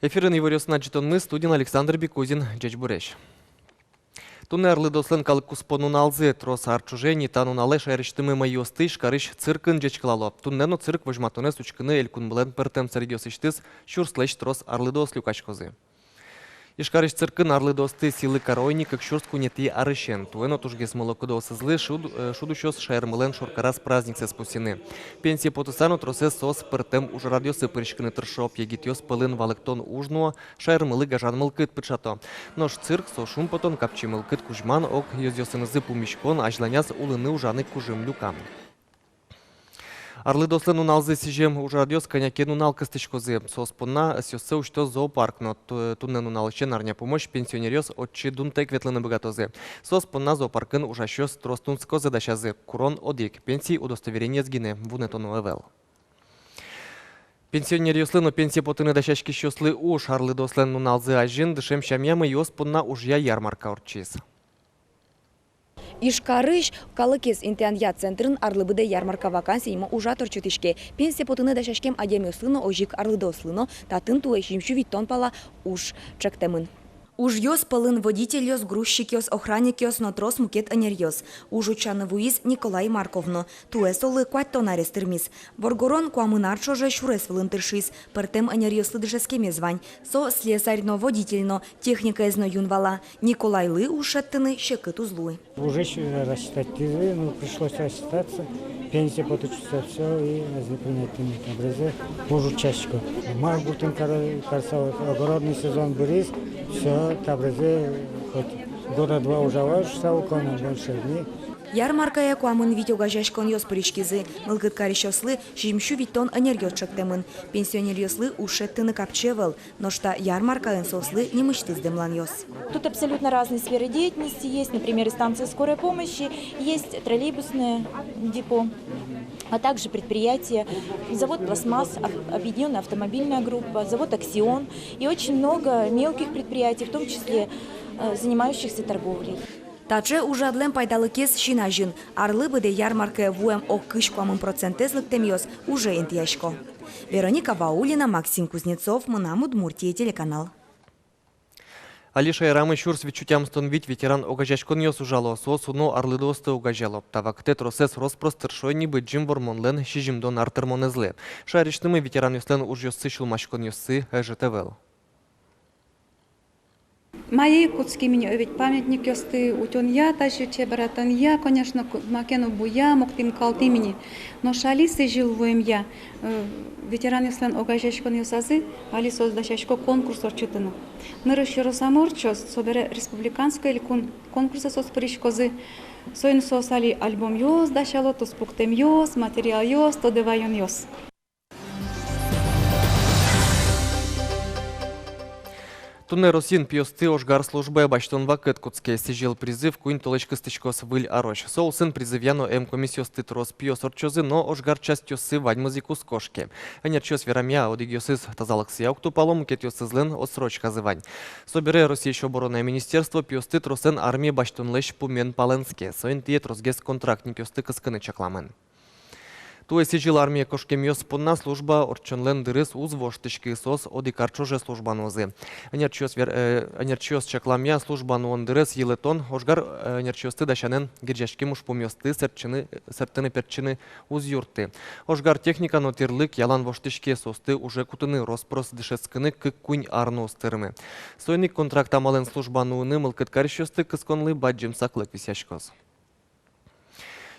Эфирын еворёсына житонны студент Александр Бекузин, Джечбуреш. Тунерлы дослен калык куспонун алзы, трос арчужени, танун але шайрыштымы майосты, шкарыш циркын жечкалало. Туннено цирк вожматоне сучкыны элькун блен пертем царидиос иштыз, шурслэш трос арлы дос люкачкозы. Ишкарыш циркын арлы досты силы коройни, как шурску нети арышен. Туэно тужгес молокудо сызлы, шудущос шайрмылен шуркарас праздник се спусины. Пенсия потусану тросес сос пертем уж радиосы пырышкыны тыршоп, егитёс пылын валыктон ужнуо, шайрмылы гажан мылкыт пычато. Нож цирк со шумпотон капчи мылкыт кужман ок ёзёсынызы пумишкон, ажланяс улыны ужаны кужым люкам. Арлы дослен уналзы сижем уж радиос конякен унал кыстычкозы. Соспунна сёссы учто зоопарк, но туннен уналычен арня помощь пенсионерёс отчи дунтек ветлыны богатозы. Соспунна зоопаркын ужащёс тростунскозы дащазы. Курон одик. Пенсии удостоверение сгине. Вунетону эвел. Пенсионерёслы, но пенсия потыны дащачки щёслы уж. Арлы дослен уналзы ажин, дышем щамьямы ёспунна уж я ярмарка орчиз. Ишкарыш калыкес интианья центрын арлыбыды ярмарка вакансия има ужатор чутишке. Пенсия потыны дашашкем адемиослыно ожик арлыдослыно, татын туэ шимшу виттон пала уж чектемын. Уж ёс пылын водитель ёс, грузчик ёс, охранник ёс, но трос мукет анерьёс. Уж учановуиз Николай Марковно. Туэ солы куать тонарес тырмис. Боргорон куамынар чоже шурес вылын тыршис. Пертем анерьёслы дышескеме звань. Со слесарьно водительно, техника изно юнвала. Николай лы ушеттыны щекыт узлуй. Уже рассчитать тизы, но пришлось рассчитаться. Пенсия поточится все и принятыми образы. Уже чашку. Маргутин карсал огородный сезон бурис. Все, табрезе хоть года два уже ваша укона больше дней. Ярмаркая куамын видеога жашкон ёс пырышкизы, мылгыт каришослы, жимшу виттон энергиот чектемын. Пенсионер ёслы ушеттыны капчевал, но что ярмаркаын сослы не мышты сдемлан ёс. Тут абсолютно разные сферы деятельности есть, например, и станция скорой помощи, есть троллейбусное депо, а также предприятия, завод «Пластмасс», объединенная автомобильная группа, завод «Аксион» и очень много мелких предприятий, в том числе занимающихся торговлей. Таче уже адлем пайдалыкес шинажин, арлы быде ярмарка вуэм о кышкуамын процентезлык темьёс уже интияшко. Вероника Ваулина, Максим Кузнецов, Мына Удмуртия, телеканал. Алиша Ирамы шурс вичутям стонвить ветеран огажашкон ёс ужало, сосуно арлы досты огажало. Тавакте тросес роспростыршойни бы джим вормонлен шижимдон артермонезле. Шариштымы ветеран ёслен уж ёссы шулмашкон ёссы ЭЖТВЛ. Моей кутский меня ведь памятник ёсты утен я, тащу чебаратан я, конечно, макену буя, моктим калты мини. Но шалисы жил воем я. Ветеран ёслен огажашкон ёсазы, али создашашко конкурс орчутыны. Нырыш росаморчос, собере республиканская или конкурса соспоришкозы. Соин сосали альбом ёс, дашало, то спуктем ёс, материал ёс, то девайон ёс. Тунне Росин пьёсты ожгар службы баштон вакыт куцке сижил призыв куин толечка стычкос выль арош. Соусын призывяно комиссиосты трос пьёс орчозы, но ожгар часть ёсы вадьмызику с кошки. Анерчос верамя одигёсыз тазалыксия уктупалом кетёсызлен отсрочка зывань. Собере Российское оборонное министерство пьёсты тросен армии баштон лещ пумен паленске. Соин тиет розгес контрактник пьёсты кыскыны чакламен. Туэ сижил армия кошкем ёспунна служба орчонлен дырыс уз воштышки сос одикарчоже службанозы. Анерчиос чакламя службануон дырыс елетон, ожгар анерчиосты дашанен гиржашки мушпумёсты сертыны перчины уз юрты. Ожгар техника нотирлык ялан воштышки состы уже кутыны роспрос дышескыны кык кунь арну стырмы. Сойник контракт амален службануыны мылкыткарищосты кысконлы баджим саклык висяшкоз.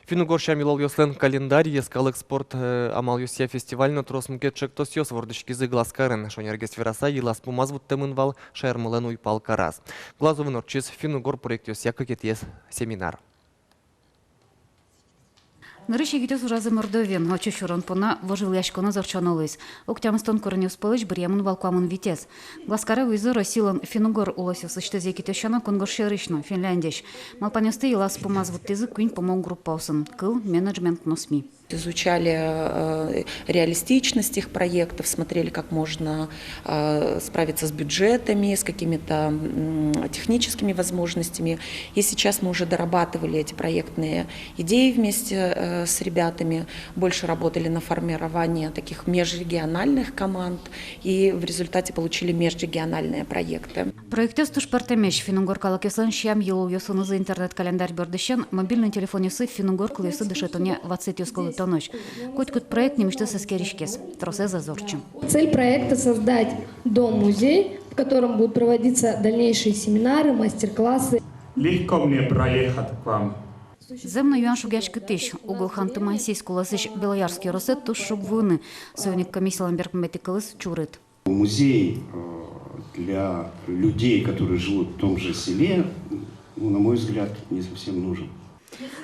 Финугорша милол ёслен календарь, ескалык спорт амал юсия фестивально тросмукет чектос ёс вордышкизы глазкарын. Шонергес вераса елас пумазвут темынвал шаермылен уйпал карас. Глазовын орчиз Финугор проект ёсия какет семинар. Нырыш егитес уразы мордовен, очи шурон пона вожил яшконо зарчанолыз. Октямстон коренёс пылыч бриямын валкуамын витес. Гласкара визо Росилан Финугор улосёс иштез екитешана конгоршерышно Финляндияш. Малпанёсты елас помазвут тезы куин помог группаусын. Кыл менеджмент носми. Изучали реалистичность их проектов, смотрели, как можно справиться с бюджетами, с какими-то техническими возможностями. И сейчас мы уже дорабатывали эти проектные идеи вместе с ребятами, больше работали на формирование таких межрегиональных команд и в результате получили межрегиональные проекты. Проекте стушпартемеш Финугор калакеслен шям елу йосунузы интернет-календарь бёрдышен мобильный телефон ясы Финугор кылысы дышетоне 20 сколы тоннож. Котькут проект не мечты соскеришкес. Тросе зазорчим. Цель проекта — создать дом-музей, в котором будут проводиться дальнейшие семинары, мастер-классы. Легко мне проехать к вам. Земно юан шугячки тыш. Угол хантымансий скуласыш Белоярский росет туш шубвыны. Союник комиссия Ламберг метикалыс чурит. Музей для людей, которые живут в том же селе, на мой взгляд, не совсем нужен.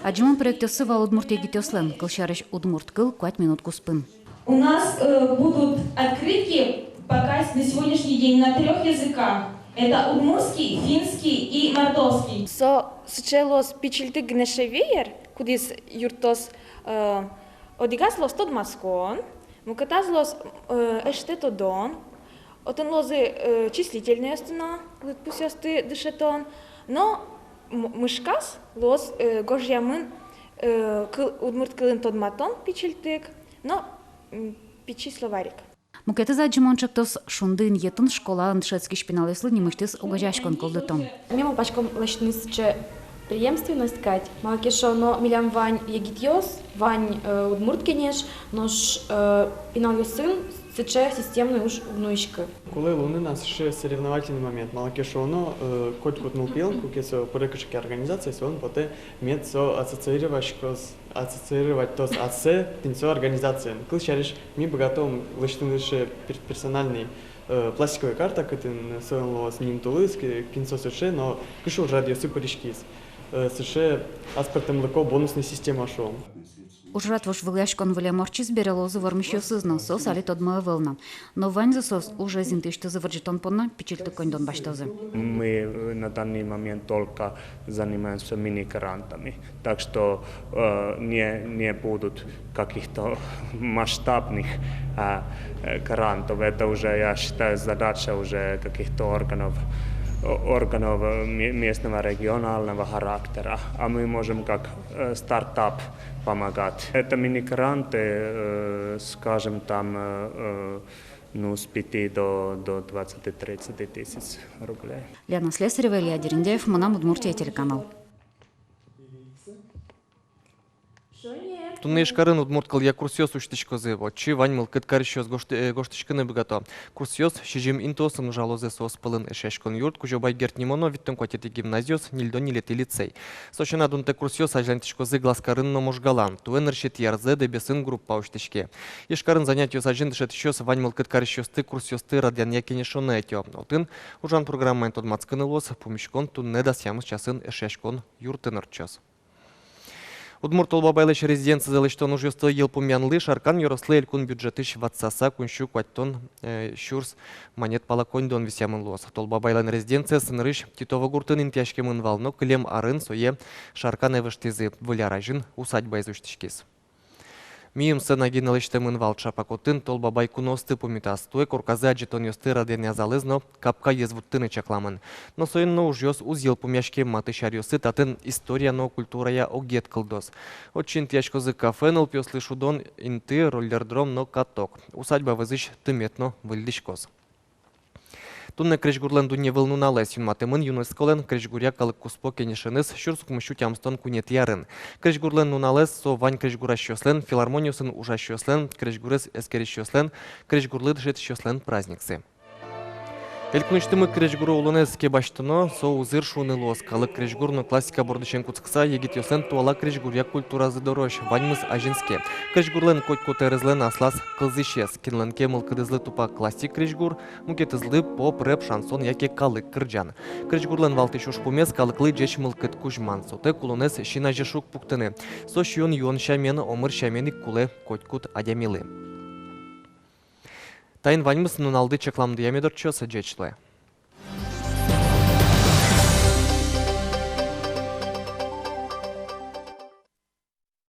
Аджимон проекте сыва Удмурт егитёслен. Кылшарыш Удмурт кыл 5 минут куспын. У нас будут открытки пока на сегодняшний день на 3 языках. Это удмуртский, финский и мордовский. Сычелос пичилти гнешевеер, кудис юртос одигаслос тод маскон, мукатазлос эштетодон, отенлозы числительные стена, литпусясты дышетон, но мышкас лос гожьямын удмурт кылын тодматон пичилтик, но пичи словарик. Мукеты за Аджимончактос шундын етын школа андшецкий шпиналеслы немыштыс угажашкон колдытон. Мимо пачком лачнысче преемственность кать. Малакешо, но милям вань егитьос, вань удмурт кенеш, нож пиналюсын сыче системный уж гнуишка. Коли луны нас ще соревновательный момент. Малакешо, но коть кутнул пил, кукесо порекашки организации, он поте мед со ассоциировать то с АС, тинцо организации. Кыл шариш ми богатом лишним лишь персональный пластиковая карта, который совершил с ним тулыс, кинцо сыше, но кышу радиосы паришкис. Сыше аспектом легко бонусной системы шел. Ужрат вош вылячкон выле морчис берелозы вормищё сызна, сос али тодмая вылна. Но вань за сос уже зинтышты заварджитон понна, пичильты кондон баштазы. Мы на данный момент только занимаемся мини-грантами, так что не будут каких-то масштабных грантов. Это уже, я считаю, задача уже каких-то органов местного регионального характера, а мы можем как стартап помогать. Это мини-гранты, скажем, там с 5 до 20-30 тысяч рублей. Лена Слесарева, Илья Дерендеев, Манам, Удмуртия, телеканал. Тунны ишкарын удмурт кылья курсиос уштичкозы, отчи вань мылкыт карищос гоштичкыны богато. Курсиос шижим интосын жалозы сос пылын эшешкон юрт, кужобай герт нимоно виттен котети гимназиос, нильдо нилети лицей. Сочина дунте курсиос ажлантичкозы гласкарын номожгалан, туэн ршет ярзе дебесын группа уштичке. Ишкарын занятиос ажин дышетищос вань мылкыт карищосты курсиосты радян якенешоны этё. Отын ужан программайн тодмацкыны лос, помешкон тунне дасямыз часын эшешкон юртын ырчос. Удмурт Толбабайлыш резиденция залыштон ужёсты елпумянлы шаркан юрослы элькун бюджетыш ватсаса куншу кваттон щурс монет палакондон висямын лос. Толбабайлан резиденция сынрыш титова гуртын интяшкемын вално клем арын сое шаркан эвыштызы вылярajын усадьба изуштишкис. Мием сынагин алыштымын валча пакотын Толбабай куносты пумитастуе корказы аджитон ёсты раден язалызно капка езвуттыны чакламын. Но союнно уж ёс уз елпумяшке маты шарёсы татын история но культурая огет кылдос. Очень тяжкозы кафеныл пёслы шудон инты роллердром но каток. Усадьба вызыш тыметно выльдишкоз. Тунне крежгурлен дуне вылнуналес юнматымын юнесколен крежгуря калык куспо кенешенес шурсук мышу тямстон кунет ярын. Крежгурлен нуналес со вань крежгуращослен, филармониусын ужащослен, крежгурес эскерещослен, крежгурлы дышетщослен праздниксы. Элькуништымы крежгуру улунеске баштыно со узыр шуны лос. Калык крежгурну классика бордышен куцкса егит ёслен туала крежгуря культуразы дорож. Ваньмыз ажинске. Крежгурлен коть котерызлен аслас кылзышес. Кинленке мылкыдызлы тупа классик крежгур, мукетызлы поп, рэп, шансон яке калык кырджан. Крежгурлен валтышуш пумес калыклы жеш мылкыт кужман. Соте кулунес шина жешук пуктыны. Со шион юон шамен омыр шамени куле коть кут адямилы. Тайын ваньмыз нуналды чекламды ямедор чоса джечлы.